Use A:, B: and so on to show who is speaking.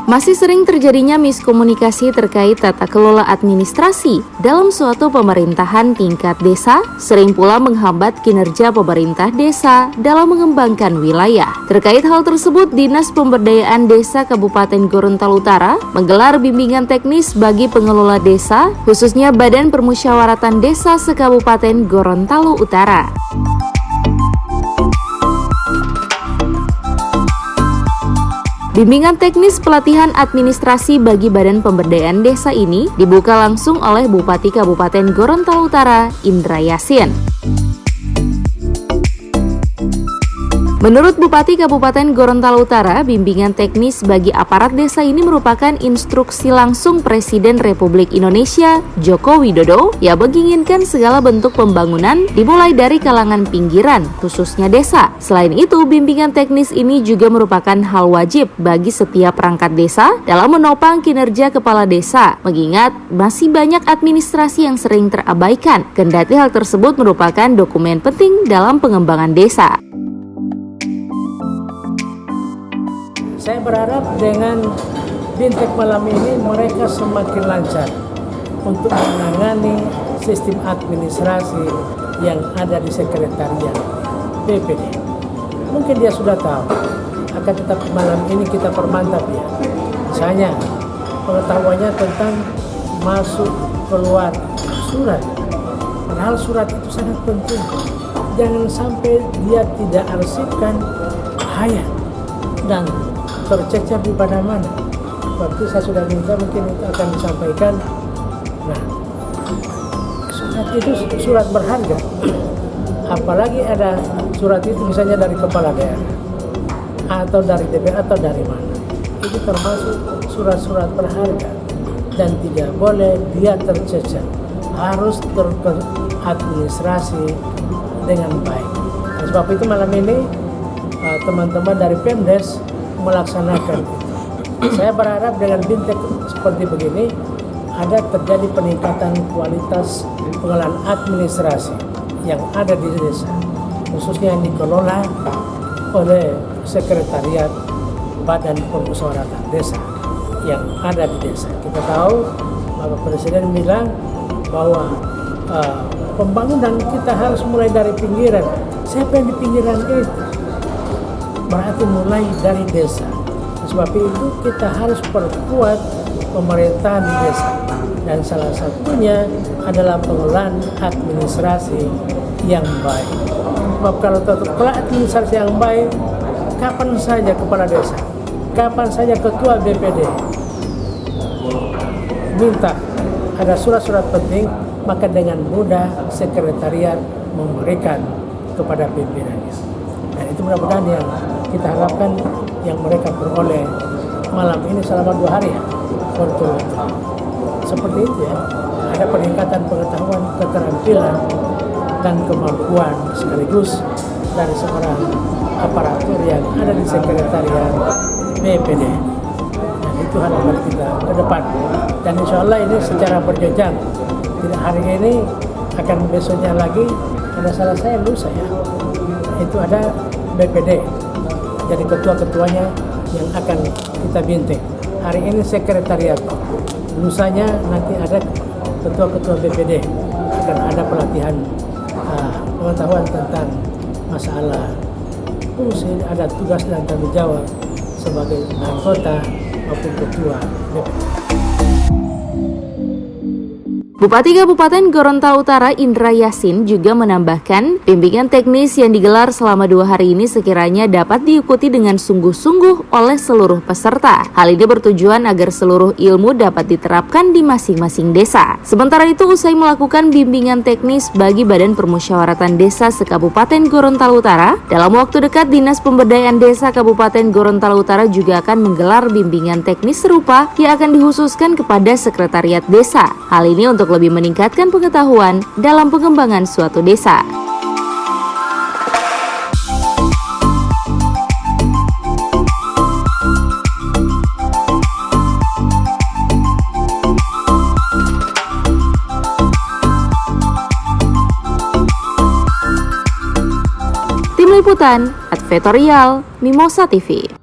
A: Masih sering terjadinya miskomunikasi terkait tata kelola administrasi dalam suatu pemerintahan tingkat desa, sering pula menghambat kinerja pemerintah desa dalam mengembangkan wilayah. Terkait hal tersebut, Dinas Pemberdayaan Desa Kabupaten Gorontalo Utara menggelar bimbingan teknis bagi pengelola desa, khususnya Badan Permusyawaratan Desa se-Kabupaten Gorontalo Utara. Bimbingan teknis pelatihan administrasi bagi Badan Pemberdayaan Desa ini dibuka langsung oleh Bupati Kabupaten Gorontalo Utara, Indra Yasin. Menurut Bupati Kabupaten Gorontalo Utara, bimbingan teknis bagi aparat desa ini merupakan instruksi langsung Presiden Republik Indonesia, Joko Widodo, yang menginginkan segala bentuk pembangunan dimulai dari kalangan pinggiran, khususnya desa. Selain itu, bimbingan teknis ini juga merupakan hal wajib bagi setiap perangkat desa dalam menopang kinerja kepala desa, mengingat masih banyak administrasi yang sering terabaikan, kendati hal tersebut merupakan dokumen penting dalam pengembangan desa.
B: Saya berharap dengan Bintek malam ini mereka semakin lancar untuk menangani sistem administrasi yang ada di sekretariat BPD. Mungkin dia sudah tahu, akan tetapi malam ini kita permantap ya. Misalnya pengetahuannya tentang masuk keluar surat. Padahal surat itu sangat penting. Jangan sampai dia tidak arsipkan bahaya dan tercecer di mana-mana. Waktu saya sudah minta mungkin itu akan disampaikan. Nah, surat itu surat berharga. Apalagi ada surat itu misalnya dari kepala daerah atau dari DPR atau dari mana. Itu termasuk surat-surat berharga dan tidak boleh dia tercecer. Harus teradministrasi dengan baik. Nah, sebab itu malam ini teman-teman dari Pemdes melaksanakan itu. Saya berharap dengan Bintek seperti begini ada terjadi peningkatan kualitas pengelolaan administrasi yang ada di desa, khususnya yang dikelola oleh Sekretariat Badan Permusyawaratan Desa yang ada di desa. Kita tahu Bapak Presiden bilang bahwa pembangunan kita harus mulai dari pinggiran. Siapa yang di pinggiran itu? Berarti mulai dari desa. Sebab itu kita harus perkuat pemerintahan di desa. Dan salah satunya adalah pengelolaan administrasi yang baik. Sebab kalau terkelola administrasi yang baik, kapan saja kepala desa, kapan saja ketua BPD minta ada surat-surat penting, maka dengan mudah sekretariat memberikan kepada pimpinannya. Dan itu mudah-mudahan yang kita harapkan yang mereka peroleh malam ini selama 2 hari ya, berturut-turut. Seperti itu ya, ada peningkatan pengetahuan, keterampilan, dan kemampuan sekaligus dari seorang aparatur yang ada di sekretariat BPD. Dan itu harapan kita ke depan. Dan insya Allah ini secara berjenjang. Tidak hari ini, akan besoknya lagi, ada salah saya lusa ya. Itu ada BPD. Jadi ketua-ketuanya yang akan kita bintik. Hari ini sekretariat, lusanya nanti ada ketua-ketua BPD, akan ada pelatihan pengetahuan tentang masalah fungsi, ada tugas dan tanggung jawab sebagai anggota maupun ketua BPD.
A: Bupati Kabupaten Gorontalo Utara Indra Yasin juga menambahkan bimbingan teknis yang digelar selama 2 hari ini sekiranya dapat diikuti dengan sungguh-sungguh oleh seluruh peserta. Hal ini bertujuan agar seluruh ilmu dapat diterapkan di masing-masing desa. Sementara itu, usai melakukan bimbingan teknis bagi Badan Permusyawaratan Desa se-Kabupaten Gorontalo Utara, dalam waktu dekat Dinas Pemberdayaan Desa Kabupaten Gorontalo Utara juga akan menggelar bimbingan teknis serupa yang akan dikhususkan kepada Sekretariat Desa. Hal ini untuk lebih meningkatkan pengetahuan dalam pengembangan suatu desa. Tim Liputan, Advertorial, Mimosa TV.